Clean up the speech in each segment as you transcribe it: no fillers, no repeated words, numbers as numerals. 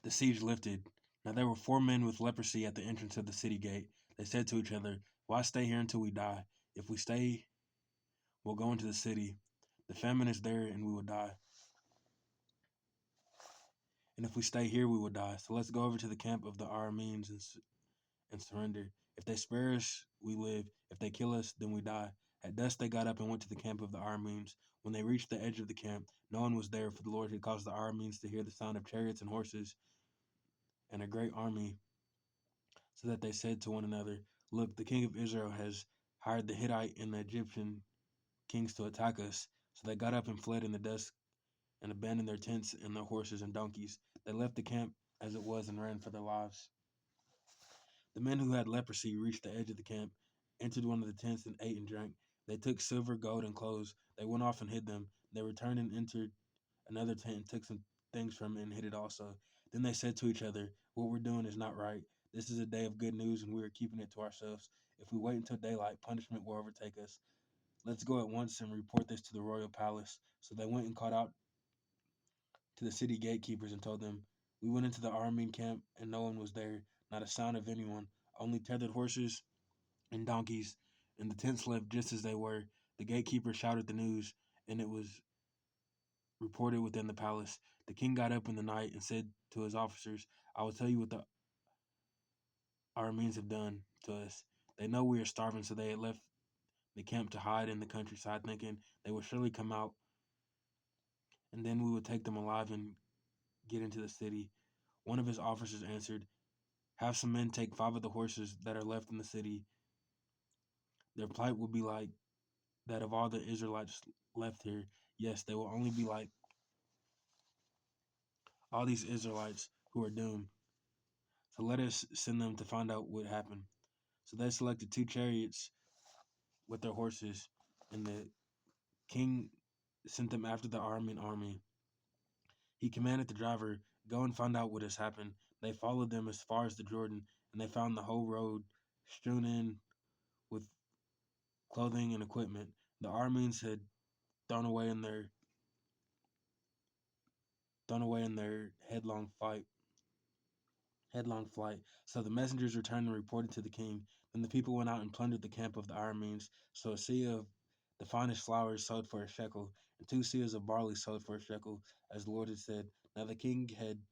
The siege lifted. Now there were 4 men with leprosy at the entrance of the city gate. They said to each other, "Why stay here until we die? If we stay, we'll go into the city. The famine is there and we will die. And if we stay here, we will die. So let's go over to the camp of the Arameans and surrender. If they spare us, we live. If they kill us, then we die." At dusk they got up and went to the camp of the Arameans. When they reached the edge of the camp, no one was there, for the Lord had caused the Arameans to hear the sound of chariots and horses and a great army, so that they said to one another, "Look, the king of Israel has hired the Hittite and the Egyptian kings to attack us." So they got up and fled in the dusk and abandoned their tents and their horses and donkeys. They left the camp as it was and ran for their lives. The men who had leprosy reached the edge of the camp, entered one of the tents, and ate and drank. They took silver, gold, and clothes. They went off and hid them. They returned and entered another tent and took some things from it and hid it also. Then they said to each other, "What we're doing is not right. This is a day of good news, and we are keeping it to ourselves. If we wait until daylight, punishment will overtake us. Let's go at once and report this to the royal palace." So they went and called out to the city gatekeepers and told them, "We went into the Aramean camp, and no one was there, not a sound of anyone, only tethered horses and donkeys, and the tents left just as they were." The gatekeeper shouted the news, and it was reported within the palace. The king got up in the night and said to his officers, "I will tell you what the Arameans have done to us. They know we are starving, so they had left the camp to hide in the countryside, thinking they would surely come out, and then we would take them alive and get into the city." One of his officers answered, "Have some men take 5 of the horses that are left in the city. Their plight will be like that of all the Israelites left here. Yes, they will only be like all these Israelites who are doomed. So let us send them to find out what happened." So they selected 2 chariots with their horses, and the king sent them after the Aramean army. He commanded the driver, "Go and find out what has happened." They followed them as far as the Jordan, and they found the whole road strewn in with clothing and equipment the Arameans had thrown away in their headlong flight. So the messengers returned and reported to the king. Then the people went out and plundered the camp of the Arameans. So a seah of the finest flowers sold for a shekel, and 2 seahs of barley sold for a shekel, as the Lord had said. Now the king had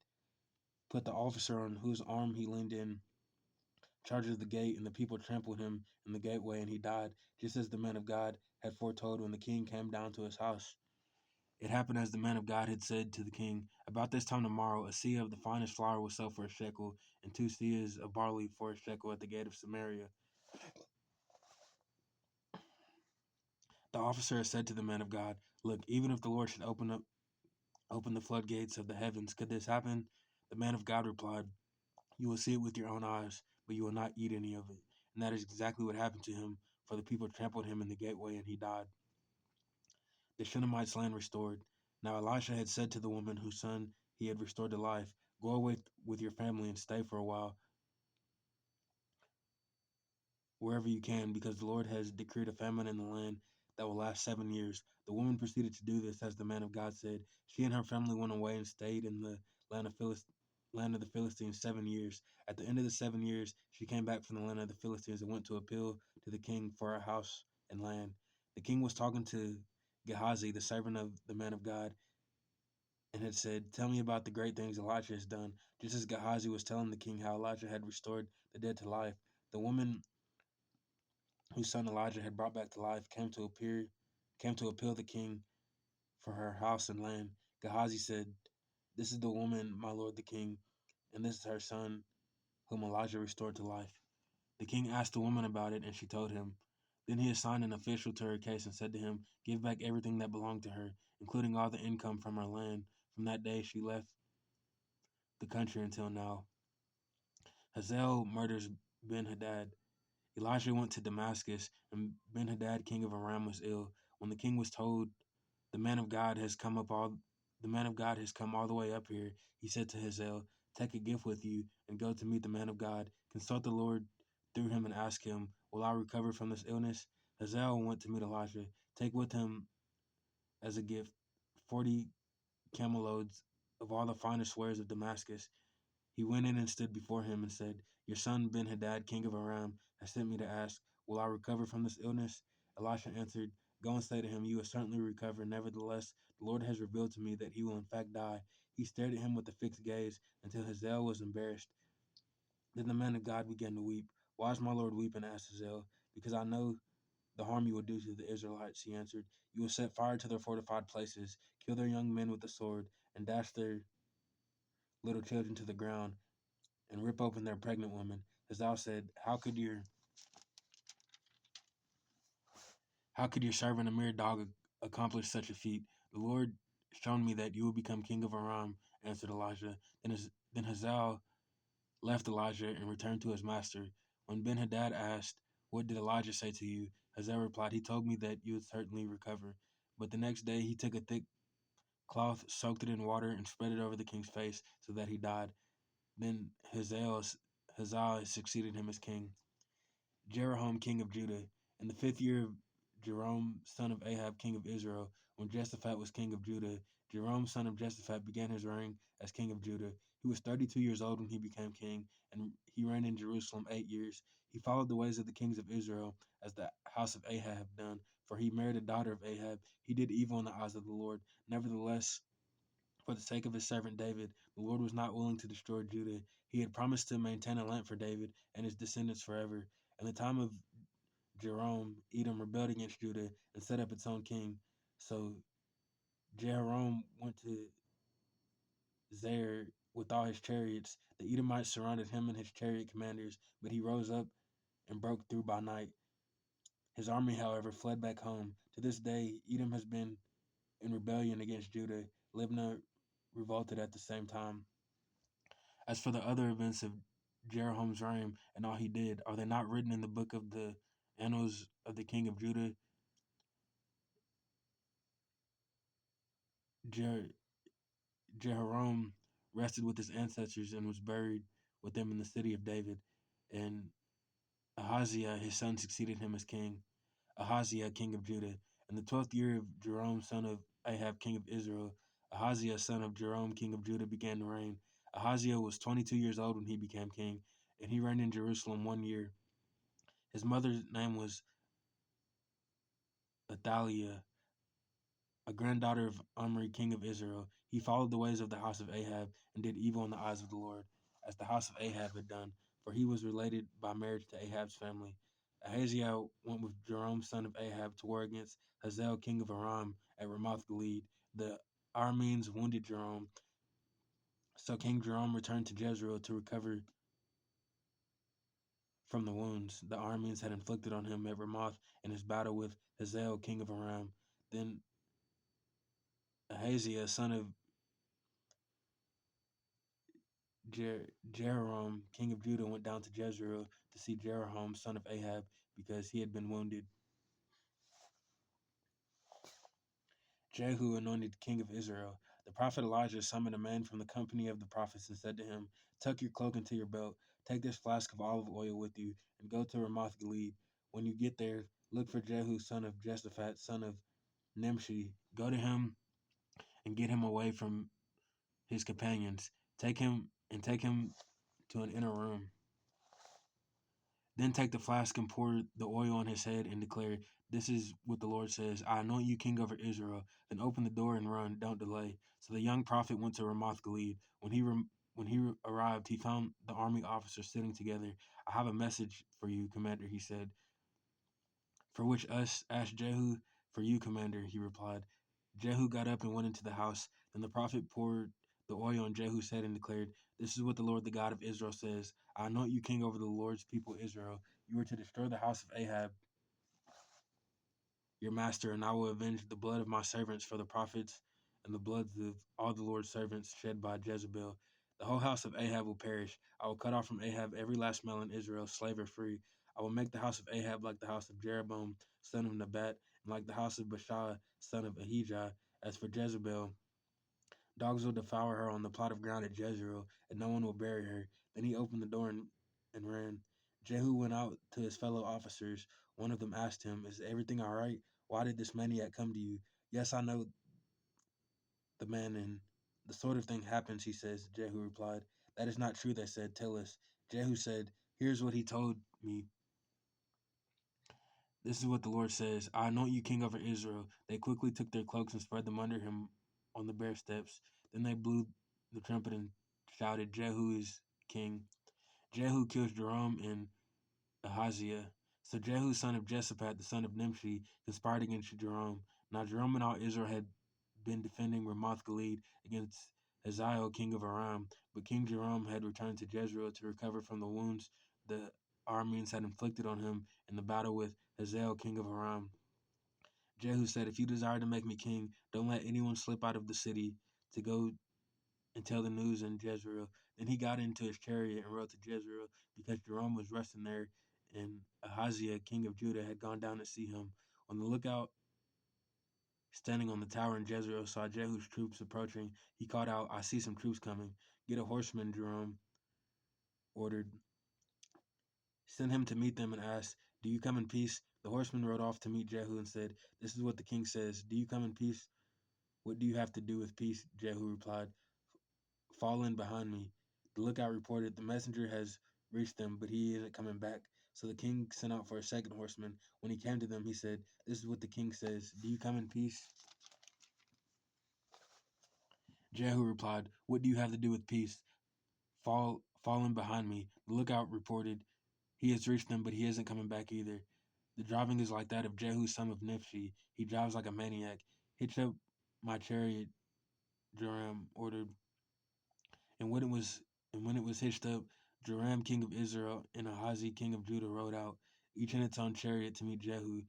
put the officer on whose arm he leaned in charge of the gate, and the people trampled him in the gateway, and he died, just as the man of God had foretold when the king came down to his house. It happened as the man of God had said to the king. About this time tomorrow, a seah of the finest flour was sold for a shekel, and 2 seahs of barley for a shekel at the gate of Samaria. The officer had said to the man of God, "Look, even if the Lord should open the floodgates of the heavens, could this happen?" The man of God replied, "You will see it with your own eyes, but you will not eat any of it." And that is exactly what happened to him, for the people trampled him in the gateway, and he died. The Shunammite's land restored. Now Elisha had said to the woman whose son he had restored to life, "Go away with your family and stay for a while wherever you can, because the Lord has decreed a famine in the land that will last 7 years." The woman proceeded to do this as the man of God said. She and her family went away and stayed in the land of the Philistines 7 years. At the end of the 7 years, she came back from the land of the Philistines and went to appeal to the king for her house and land. The king was talking to Gehazi, the servant of the man of God, and had said, "Tell me about the great things Elijah has done." Just as Gehazi was telling the king how Elijah had restored the dead to life, the woman whose son Elijah had brought back to life came to appeal the king for her house and land. Gehazi said, "This is the woman, my lord the king, and this is her son whom Elijah restored to life." The king asked the woman about it, and she told him. Then he assigned an official to her case and said to him, "Give back everything that belonged to her, including all the income from her land, from that day she left the country until now." Hazael murders Ben-Hadad. Elijah went to Damascus, and Ben-Hadad, king of Aram, was ill. When the king was told, "The man of God has come all the way up here," he said to Hazael, "Take a gift with you and go to meet the man of God. Consult the Lord through him and ask him, 'Will I recover from this illness?'" Hazael went to meet Elijah. "Take with him as a gift 40 camel loads of all the finest wares of Damascus. He went in and stood before him and said, "Your son Ben-Hadad, king of Aram, has sent me to ask, will I recover from this illness?" Elisha answered, "Go and say to him, you will certainly recover. Nevertheless, the Lord has revealed to me that he will in fact die." He stared at him with a fixed gaze until Hazael was embarrassed. Then the man of God began to weep. "Why is my Lord weeping?" asked Hazael. "Because I know the harm you will do to the Israelites," he answered. "You will set fire to their fortified places, kill their young men with the sword, and dash their little children to the ground, and rip open their pregnant women." Hazael said, How could your servant, a mere dog, accomplish such a feat? The Lord shown me that you will become king of Aram," answered Elijah. Then Hazael left Elijah and returned to his master. When Ben-Hadad asked, "What did Elijah say to you?" Hazael replied, "He told me that you would certainly recover." But the next day he took a thick cloth, soaked it in water, and spread it over the king's face so that he died. Then Hazael succeeded him as king. Jeroboam, king of Judah. In the 5th year of Jeroboam, son of Ahab, king of Israel, when Jehoshaphat was king of Judah, Jeroboam, son of Jehoshaphat, began his reign as king of Judah. He was 32 years old when he became king, and he reigned in Jerusalem 8 years. He followed the ways of the kings of Israel, as the house of Ahab had done, for he married a daughter of Ahab. He did evil in the eyes of the Lord. Nevertheless, for the sake of his servant David, the Lord was not willing to destroy Judah. He had promised to maintain a lamp for David and his descendants forever. In the time of Jeroboam, Edom rebelled against Judah and set up its own king. So Jehoram went to Zair with all his chariots. The Edomites surrounded him and his chariot commanders, but he rose up and broke through by night. His army, however, fled back home. To this day, Edom has been in rebellion against Judah. Libnah revolted at the same time. As for the other events of Jeroboam's reign and all he did, are they not written in the book of the annals of the king of Judah? Jer- Jehoram rested with his ancestors and was buried with them in the city of David. And Ahaziah, his son, succeeded him as king. Ahaziah, king of Judah. In the 12th year of Jeroboam, son of Ahab, king of Israel, Ahaziah, son of Jeroboam, king of Judah, began to reign. Ahaziah was 22 years old when he became king, and he reigned in Jerusalem 1 year. His mother's name was Athaliah, a granddaughter of Omri, king of Israel. He followed the ways of the house of Ahab and did evil in the eyes of the Lord, as the house of Ahab had done, for he was related by marriage to Ahab's family. Ahaziah went with Jeroboam, son of Ahab, to war against Hazael, king of Aram, at Ramoth Gilead. The Arameans wounded Jeroboam, so King Jeroboam returned to Jezreel to recover from the wounds the Arameans had inflicted on him at Ramoth in his battle with Hazael, king of Aram. Then Ahaziah, son of Jehoram, king of Judah, went down to Jezreel to see Jeroboam, son of Ahab, because he had been wounded. Jehu anointed king of Israel. The prophet Elijah summoned a man from the company of the prophets and said to him, "Tuck your cloak into your belt, take this flask of olive oil with you, and go to Ramoth Gilead. When you get there, look for Jehu, son of Jehoshaphat, son of Nimshi. Go to him and get him away from his companions. Take him to an inner room. Then take the flask and pour the oil on his head and declare, 'This is what the Lord says: I anoint you king over Israel.' Then open the door and run. Don't delay." So the young prophet went to Ramoth Gilead. When he arrived, he found the army officers sitting together. "I have a message for you, commander," he said. "For which us?" asked Jehu. "For you, commander," he replied. Jehu got up and went into the house. Then the prophet poured the oil on Jehu's head and declared, "This is what the Lord, the God of Israel, says: I anoint you king over the Lord's people Israel. You are to destroy the house of Ahab, your master, and I will avenge the blood of my servants for the prophets and the bloods of all the Lord's servants shed by Jezebel. The whole house of Ahab will perish. I will cut off from Ahab every last male in Israel, slave or free. I will make the house of Ahab like the house of Jeroboam, son of Nebat, and like the house of Baasha, son of Ahijah. As for Jezebel, dogs will devour her on the plot of ground at Jezreel, and no one will bury her." Then he opened the door and ran. Jehu went out to his fellow officers. One of them asked him, "Is everything all right? Why did this maniac come to you?" "Yes, I know the man, and the sort of thing happens," he says, Jehu replied. That is not true, they said. Tell us. Jehu said, Here's what he told me. This is what the Lord says: I anoint you king over Israel. They quickly took their cloaks and spread them under him on the bare steps. Then they blew the trumpet and shouted, Jehu is king. Jehu kills Joram and Ahaziah. So Jehu, son of Jeshaphat, the son of Nimshi, conspired against Joram. Now Joram and all Israel had been defending Ramoth Gilead against Hazael, king of Aram, but King Joram had returned to Jezreel to recover from the wounds the Arameans had inflicted on him in the battle with Hazael, king of Aram. Jehu said, If you desire to make me king, don't let anyone slip out of the city to go and tell the news in Jezreel. Then he got into his chariot and rode to Jezreel, because Joram was resting there, and Ahaziah, king of Judah, had gone down to see him. On the lookout, standing on the tower in Jezreel, saw Jehu's troops approaching. He called out, I see some troops coming. Get a horseman, Joram ordered. Send him to meet them and ask, Do you come in peace? The horseman rode off to meet Jehu and said, This is what the king says. Do you come in peace? What do you have to do with peace? Jehu replied, Fall in behind me. The lookout reported, The messenger has reached them, but he isn't coming back. So the king sent out for a second horseman. When he came to them, he said, This is what the king says. Do you come in peace? Jehu replied, What do you have to do with peace? Fall in behind me. The lookout reported, He has reached them, but he isn't coming back either. The driving is like that of Jehu, son of Nimshi. He drives like a maniac. Hitch up my chariot, Joram ordered. And when it was hitched up, Joram, king of Israel, and Ahazi, king of Judah, rode out, each in its own chariot, to meet Jehu.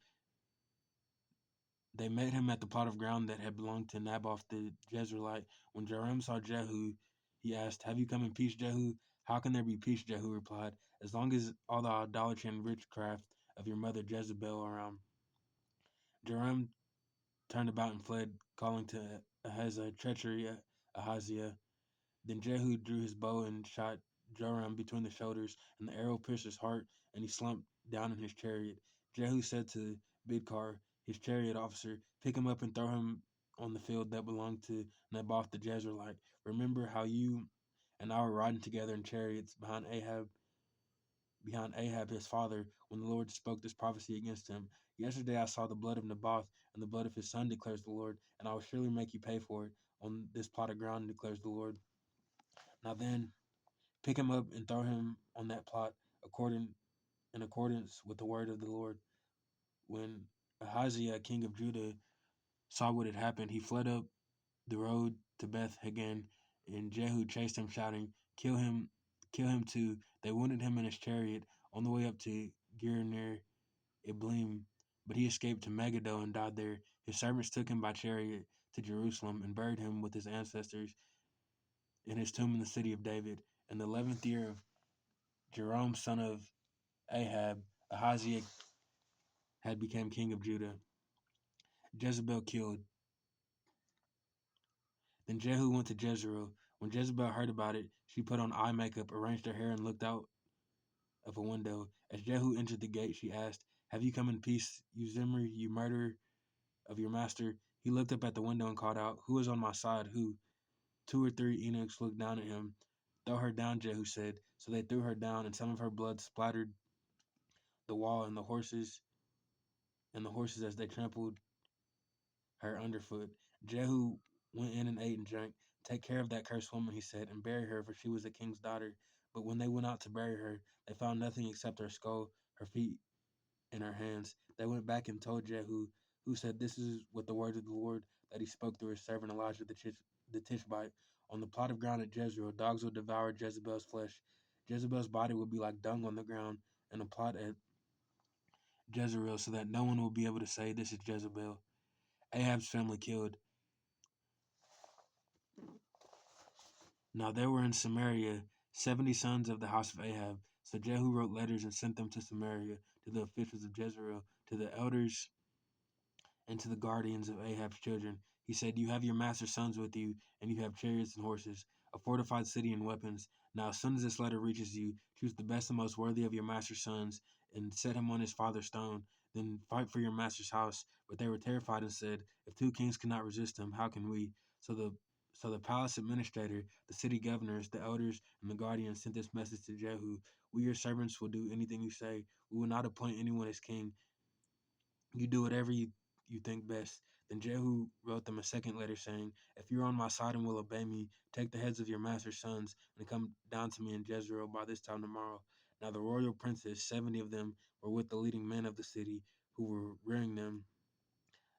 They met him at the plot of ground that had belonged to Naboth the Jezreelite. When Joram saw Jehu, he asked, Have you come in peace, Jehu? How can there be peace? Jehu replied, As long as all the idolatry and witchcraft of your mother Jezebel are around. Joram turned about and fled, calling to Ahaziah, treachery, Ahaziah. Then Jehu drew his bow and shot Joram between the shoulders, and the arrow pierced his heart, and he slumped down in his chariot. Jehu said to Bidkar, his chariot officer, Pick him up and throw him on the field that belonged to Naboth the Jezreelite. Remember how you and I were riding together in chariots behind Ahab his father, when the Lord spoke this prophecy against him. Yesterday I saw the blood of Naboth and the blood of his son, declares the Lord, and I will surely make you pay for it on this plot of ground, declares the Lord. Now then, pick him up and throw him on that plot in accordance with the word of the Lord. When Ahaziah, king of Judah, saw what had happened, he fled up the road to Beth Hagan, and Jehu chased him, shouting, kill him too. They wounded him in his chariot on the way up to Gir near Iblim, but he escaped to Megiddo and died there. His servants took him by chariot to Jerusalem and buried him with his ancestors in his tomb in the city of David. In the 11th year of Joram, son of Ahab, Ahaziah had become king of Judah. Jezebel killed. Then Jehu went to Jezreel. When Jezebel heard about it, she put on eye makeup, arranged her hair, and looked out of a window. As Jehu entered the gate, she asked, Have you come in peace, you Zimri, you murderer of your master? He looked up at the window and called out, Who is on my side? Who? 2 or 3 eunuchs looked down at him. Throw her down, Jehu said. So they threw her down, and some of her blood splattered the wall and the horses as they trampled her underfoot. Jehu went in and ate and drank. Take care of that cursed woman, he said, and bury her, for she was a king's daughter. But when they went out to bury her, they found nothing except her skull, her feet, and her hands. They went back and told Jehu, who said, This is what the word of the Lord that he spoke through his servant Elijah the Tishbite. On the plot of ground at Jezreel, dogs will devour Jezebel's flesh. Jezebel's body will be like dung on the ground, and a plot at Jezreel, so that no one will be able to say, This is Jezebel. Ahab's family killed. Now there were in Samaria 70 sons of the house of Ahab. So Jehu wrote letters and sent them to Samaria, to the officials of Jezreel, to the elders, and to the guardians of Ahab's children. He said, You have your master's sons with you, and you have chariots and horses, a fortified city and weapons. Now as soon as this letter reaches you, choose the best and most worthy of your master's sons, and set him on his father's throne. Then fight for your master's house. But they were terrified and said, If 2 kings cannot resist him, how can we? So the So the palace administrator, the city governors, the elders, and the guardians sent this message to Jehu: "We, your servants, will do anything you say. We will not appoint anyone as king. You do whatever you think best." Then Jehu wrote them a second letter saying, "If you are on my side and will obey me, take the heads of your master's sons and come down to me in Jezreel by this time tomorrow." Now the royal princes, 70 of them, were with the leading men of the city who were rearing them.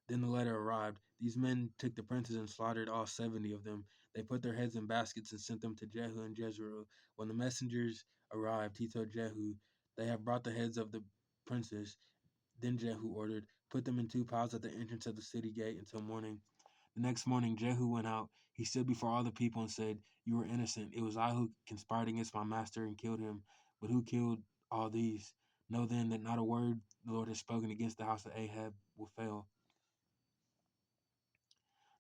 Then the letter arrived. These men took the princes and slaughtered all 70 of them. They put their heads in baskets and sent them to Jehu in Jezreel. When the messengers arrived, he told Jehu, "They have brought the heads of the princes." Then Jehu ordered, "Put them in 2 piles at the entrance of the city gate until morning." The next morning, Jehu went out. He stood before all the people and said, "You were innocent. It was I who conspired against my master and killed him. But who killed all these? Know then that not a word the Lord has spoken against the house of Ahab will fail.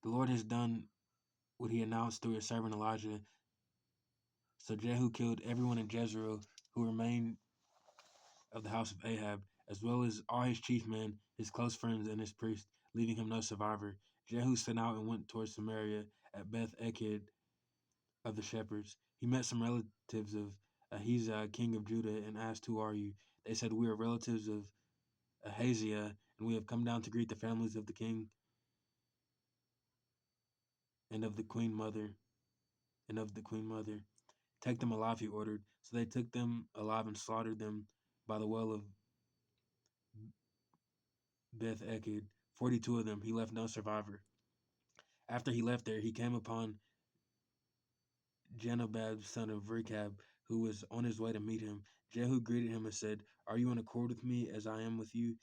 The Lord has done what he announced through his servant Elijah." So Jehu killed everyone in Jezreel who remained of the house of Ahab, as well as all his chief men, his close friends, and his priests, leaving him no survivor. Jehu set out and went towards Samaria at Beth Eked of the shepherds. He met some relatives of Ahaziah, king of Judah, and asked, "Who are you?" They said, "We are relatives of Ahaziah, and we have come down to greet the families of the king and of the queen mother Take them alive," he ordered. So they took them alive and slaughtered them by the well of Beth Eked, 42 of them. He left no survivor. After he left there, he came upon Jenobab, son of Rechab, who was on his way to meet him. Jehu greeted him and said, "Are you in accord with me as I am with you?"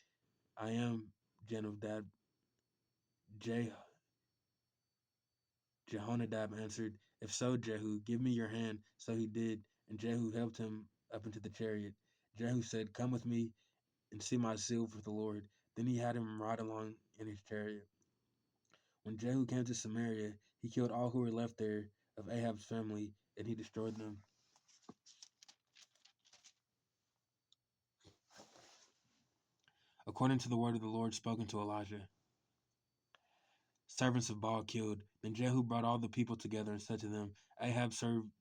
"I am," Jenobab. Je- Jehonadab answered, "If so, Jehu, give me your hand." So he did, and Jehu helped him up into the chariot. Jehu said, "Come with me and see my zeal for the Lord." Then he had him ride along in his chariot. When Jehu came to Samaria, he killed all who were left there of Ahab's family, and he destroyed them. According to the word of the Lord spoken to Elijah. Servants of Baal killed. Then Jehu brought all the people together and said to them, "Ahab served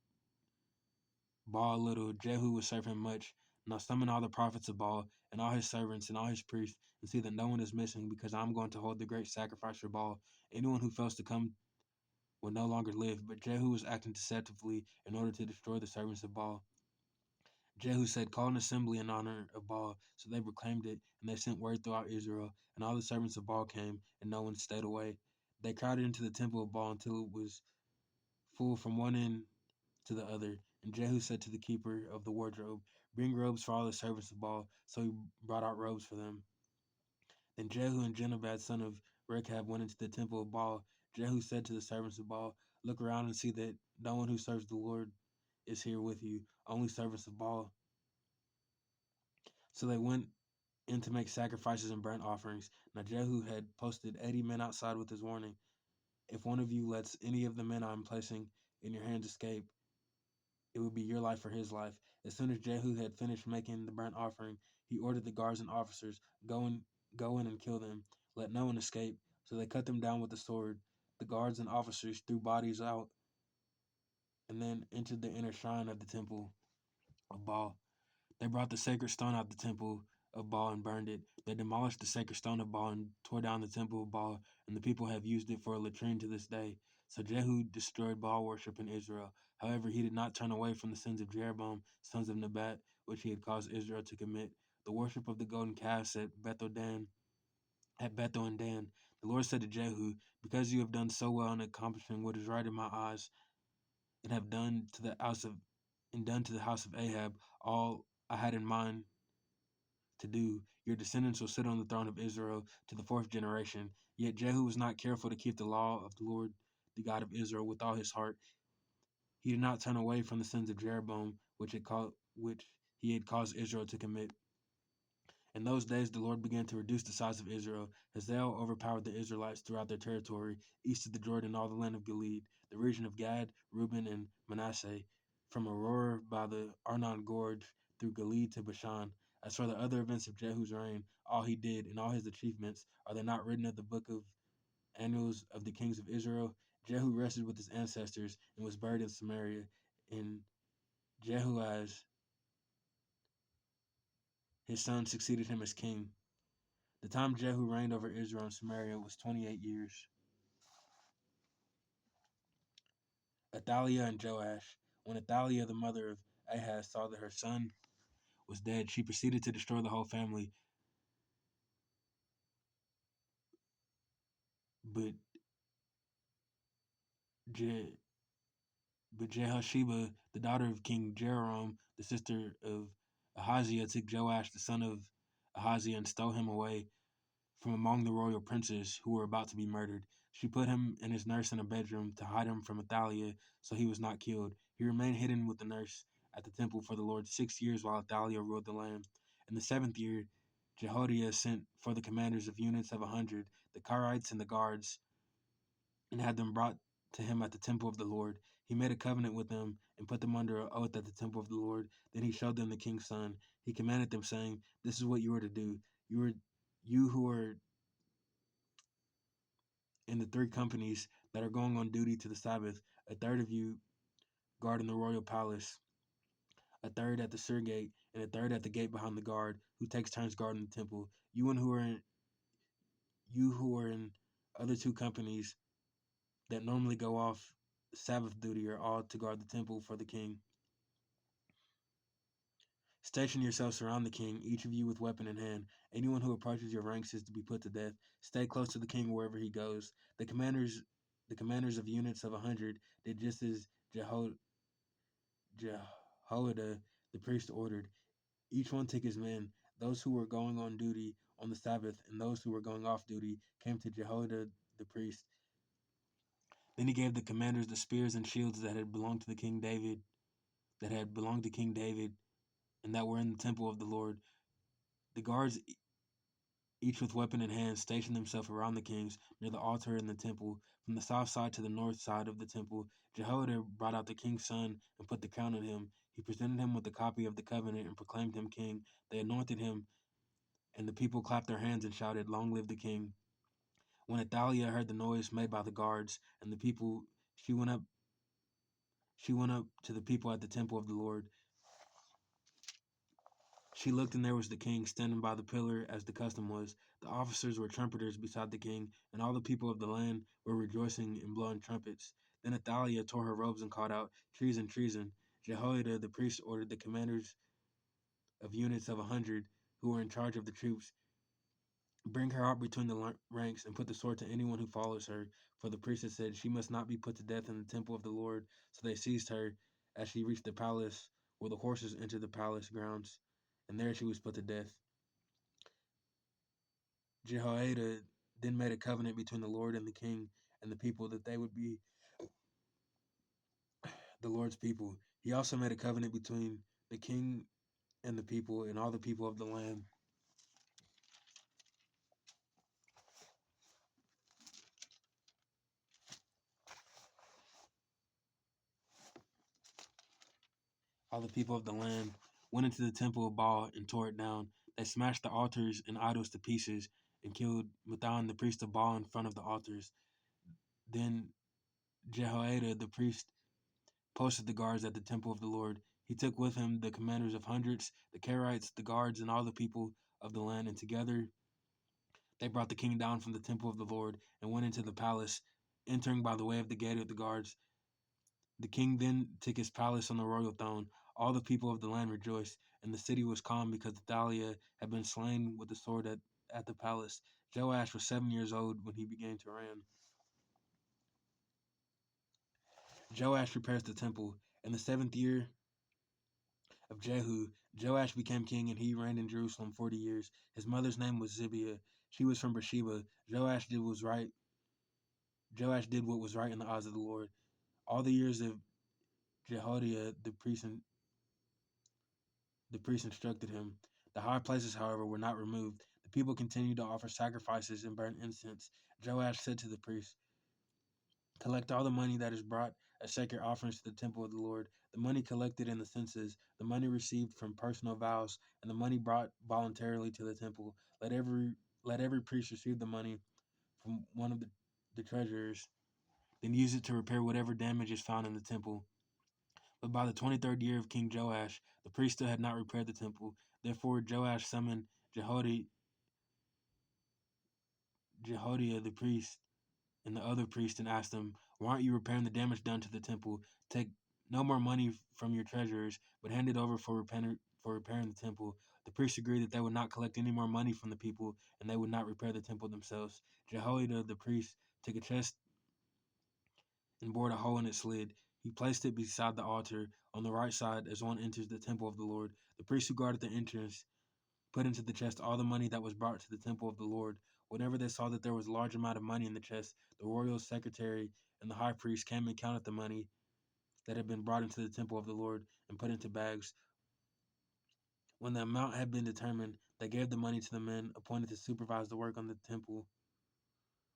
Baal a little, Jehu will serve him much. Now summon all the prophets of Baal and all his servants and all his priests, and see that no one is missing, because I am going to hold the great sacrifice for Baal. Anyone who fails to come will no longer live." But Jehu was acting deceptively in order to destroy the servants of Baal. Jehu said, "Call an assembly in honor of Baal." So they proclaimed it, and they sent word throughout Israel, and all the servants of Baal came, and no one stayed away. They crowded into the temple of Baal until it was full from one end to the other. And Jehu said to the keeper of the wardrobe, "Bring robes for all the servants of Baal." So he brought out robes for them. Then Jehu and Jenobad, son of Rechab, went into the temple of Baal. Jehu said to the servants of Baal, "Look around and see that no one who serves the Lord is here with you, only servants of Baal." So they went in to make sacrifices and burnt offerings. Now Jehu had posted 80 men outside with his warning: "If one of you lets any of the men I am placing in your hands escape, it would be your life for his life." As soon as Jehu had finished making the burnt offering, he ordered the guards and officers, Go in and kill them. Let no one escape." So they cut them down with the sword. The guards and officers threw bodies out and then entered the inner shrine of the temple of Baal. They brought the sacred stone out of the temple of Baal and burned it. They demolished the sacred stone of Baal and tore down the temple of Baal, and the people have used it for a latrine to this day. So Jehu destroyed Baal worship in Israel. However, he did not turn away from the sins of Jeroboam, sons of Nebat, which he had caused Israel to commit. The worship of the golden calves at Bethel and Dan. The Lord said to Jehu, "Because you have done so well in accomplishing what is right in my eyes, and have done to the house of Ahab all I had in mind to do, your descendants will sit on the throne of Israel to the fourth generation." Yet Jehu was not careful to keep the law of the Lord, the God of Israel, with all his heart. He did not turn away from the sins of Jeroboam, which he had caused Israel to commit. In those days, the Lord began to reduce the size of Israel. Hazael overpowered the Israelites throughout their territory, east of the Jordan, all the land of Gilead, the region of Gad, Reuben, and Manasseh, from Aurora by the Arnon Gorge through Gilead to Bashan. As for the other events of Jehu's reign, all he did and all his achievements, are they not written in the book of annals of the kings of Israel? Jehu rested with his ancestors and was buried in Samaria. And Jehoaz, his son, succeeded him as king. The time Jehu reigned over Israel and Samaria was 28 years. Athaliah and Joash. When Athaliah, the mother of Ahaz, saw that her son was dead, she proceeded to destroy the whole family. But Je- but Jehosheba, the daughter of King Jehoram, the sister of Ahaziah, took Joash, the son of Ahaziah, and stole him away from among the royal princes who were about to be murdered. She put him and his nurse in a bedroom to hide him from Athaliah so he was not killed. He remained hidden with the nurse at the temple for the Lord 6 years while Athaliah ruled the land. In the 7th year, Jehoiada sent for the commanders of units of 100, the Karites and the guards, and had them brought to him at the temple of the Lord. He made a covenant with them and put them under an oath at the temple of the Lord. Then he showed them the king's son. He commanded them, saying, "This is what you are to do. You who are in the 3 companies that are going on duty to the Sabbath, a third of you guard in the royal palace, a third at the Sur gate, and a third at the gate behind the guard, who takes turns guarding the temple. You who are in other 2 companies that normally go off Sabbath duty are all to guard the temple for the king. Station yourselves around the king, each of you with weapon in hand. Anyone who approaches your ranks is to be put to death. Stay close to the king wherever he goes." The commanders of units of 100 did just as Jehoiada the priest ordered. Each one took his men. Those who were going on duty on the Sabbath and those who were going off duty came to Jehoiada the priest. Then he gave the commanders the spears and shields that had belonged to King David, and that were in the temple of the Lord. The guards, each with weapon in hand, stationed themselves around the kings near the altar in the temple. From the south side to the north side of the temple, Jehoiada brought out the king's son and put the crown on him. He presented him with a copy of the covenant and proclaimed him king. They anointed him, and the people clapped their hands and shouted, "Long live the king." When Athaliah heard the noise made by the guards and the people, she went up to the people at the temple of the Lord. She looked, and there was the king standing by the pillar, as the custom was. The officers were trumpeters beside the king, and all the people of the land were rejoicing and blowing trumpets. Then Athaliah tore her robes and called out, "Treason, treason!" Jehoiada the priest ordered the commanders of units of 100 who were in charge of the troops, "Bring her out between the ranks and put the sword to anyone who follows her." For the priest had said, "She must not be put to death in the temple of the Lord." So they seized her as she reached the palace where the horses entered the palace grounds, and there she was put to death. Jehoiada then made a covenant between the Lord and the king and the people that they would be the Lord's people. He also made a covenant between the king and the people and all the people of the land. All the people of the land went into the temple of Baal and tore it down. They smashed the altars and idols to pieces and killed Mathan, the priest of Baal, in front of the altars. Then Jehoiada, the priest, posted the guards at the temple of the Lord. He took with him the commanders of hundreds, the Karites, the guards, and all the people of the land, and together they brought the king down from the temple of the Lord and went into the palace, entering by the way of the gate of the guards. The king then took his palace on the royal throne. All the people of the land rejoiced, and the city was calm because Athaliah had been slain with the sword at the palace. Joash was 7 years old when he began to reign. Joash repairs the temple. In the 7th year of Jehu, Joash became king, and he reigned in Jerusalem 40 years. His mother's name was Zibiah. She was from Beersheba. Joash did what was right in the eyes of the Lord. All the years of Jehoiada, the priest instructed him. The high places, however, were not removed. The people continued to offer sacrifices and burn incense. Joash said to the priest, "Collect all the money that is brought as sacred offerings to the temple of the Lord, the money collected in the census, the money received from personal vows, and the money brought voluntarily to the temple. Let every priest receive the money from one of the treasurers then use it to repair whatever damage is found in the temple. But by the 23rd year of King Joash, the priests still had not repaired the temple. Therefore Joash summoned Jehoiada the priest and the other priests and asked them, "Why aren't you repairing the damage done to the temple? Take no more money from your treasurers, but hand it over for repairing the temple." The priests agreed that they would not collect any more money from the people, and they would not repair the temple themselves. Jehoiada the priest took a chest and bored a hole in its lid. He placed it beside the altar on the right side as one enters the temple of the Lord. The priests who guarded the entrance put into the chest all the money that was brought to the temple of the Lord. Whenever they saw that there was a large amount of money in the chest, the royal secretary and the high priest came and counted the money that had been brought into the temple of the Lord and put into bags. When the amount had been determined, they gave the money to the men appointed to supervise the work on the temple.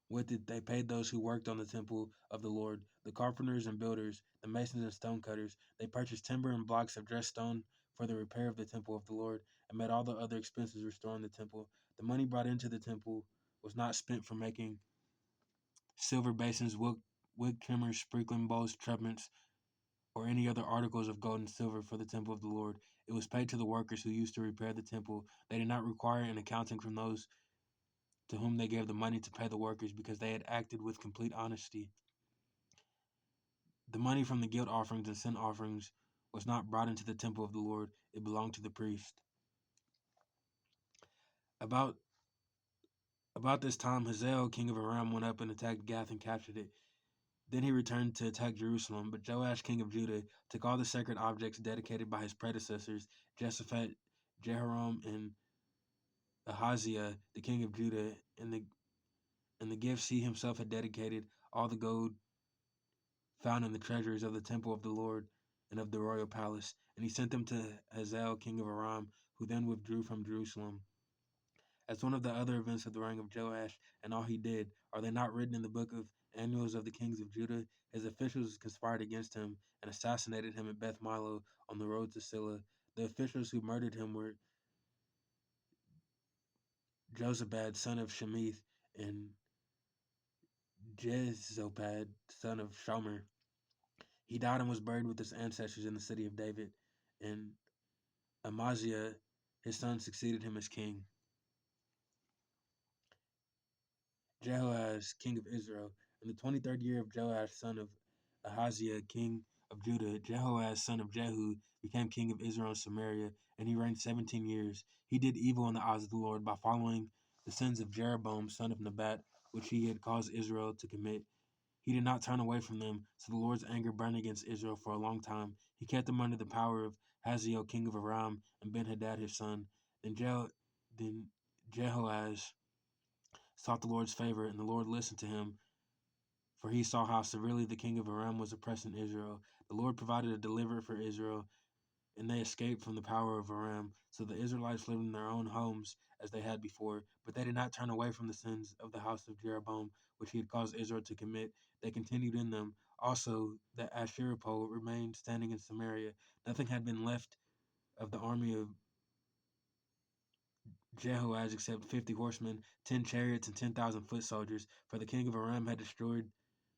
With it, they paid those who worked on the temple of the Lord, the carpenters and builders, the masons and stonecutters. They purchased timber and blocks of dressed stone for the repair of the temple of the Lord, and made all the other expenses restoring the temple. The money brought into the temple was not spent for making silver basins, wick trimmers, sprinkling bowls, trumpets, or any other articles of gold and silver for the temple of the Lord. It was paid to the workers who used to repair the temple. They did not require an accounting from those to whom they gave the money to pay the workers, because they had acted with complete honesty. The money from the guilt offerings and sin offerings was not brought into the temple of the Lord. It belonged to the priest. About this time, Hazael, king of Aram, went up and attacked Gath and captured it. Then he returned to attack Jerusalem, but Joash, king of Judah, took all the sacred objects dedicated by his predecessors, Jehoshaphat, Jehoram, and Ahaziah, the king of Judah, and the gifts he himself had dedicated, all the gold found in the treasuries of the temple of the Lord and of the royal palace, and he sent them to Hazael, king of Aram, who then withdrew from Jerusalem. As one of the other events of the reign of Joash and all he did, are they not written in the book of annals of the kings of Judah? His officials conspired against him and assassinated him at Beth Milo on the road to Silla. The officials who murdered him were Jozabad, son of Shemith, and Jezobad, son of Shomer. He died and was buried with his ancestors in the city of David, and Amaziah, his son, succeeded him as king. Jehoaz, king of Israel. In the 23rd year of Joash, son of Ahaziah, king of Judah, Jehoaz, son of Jehu, became king of Israel and Samaria, and he reigned 17 years. He did evil in the eyes of the Lord by following the sins of Jeroboam, son of Nebat, which he had caused Israel to commit. He did not turn away from them, so the Lord's anger burned against Israel for a long time. He kept them under the power of Hazael, king of Aram, and Ben-Hadad, his son. Then Jehoaz sought the Lord's favor, and the Lord listened to him, for he saw how severely the king of Aram was oppressing Israel. The Lord provided a deliverer for Israel, and they escaped from the power of Aram. So the Israelites lived in their own homes as they had before, but they did not turn away from the sins of the house of Jeroboam, which he had caused Israel to commit. They continued in them. Also, the Asherah pole remained standing in Samaria. Nothing had been left of the army of Jehoaz except 50 horsemen, 10 chariots, and 10,000 foot soldiers, for the king of Aram had destroyed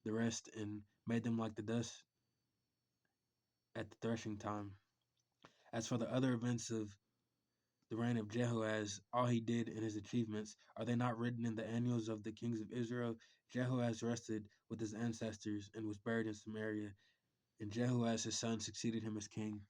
the rest and made them like the dust at the threshing time. As for the other events of the reign of Jehoaz, all he did and his achievements, are they not written in the annals of the kings of Israel? Jehoaz rested with his ancestors and was buried in Samaria, and Jehoaz his son succeeded him as king.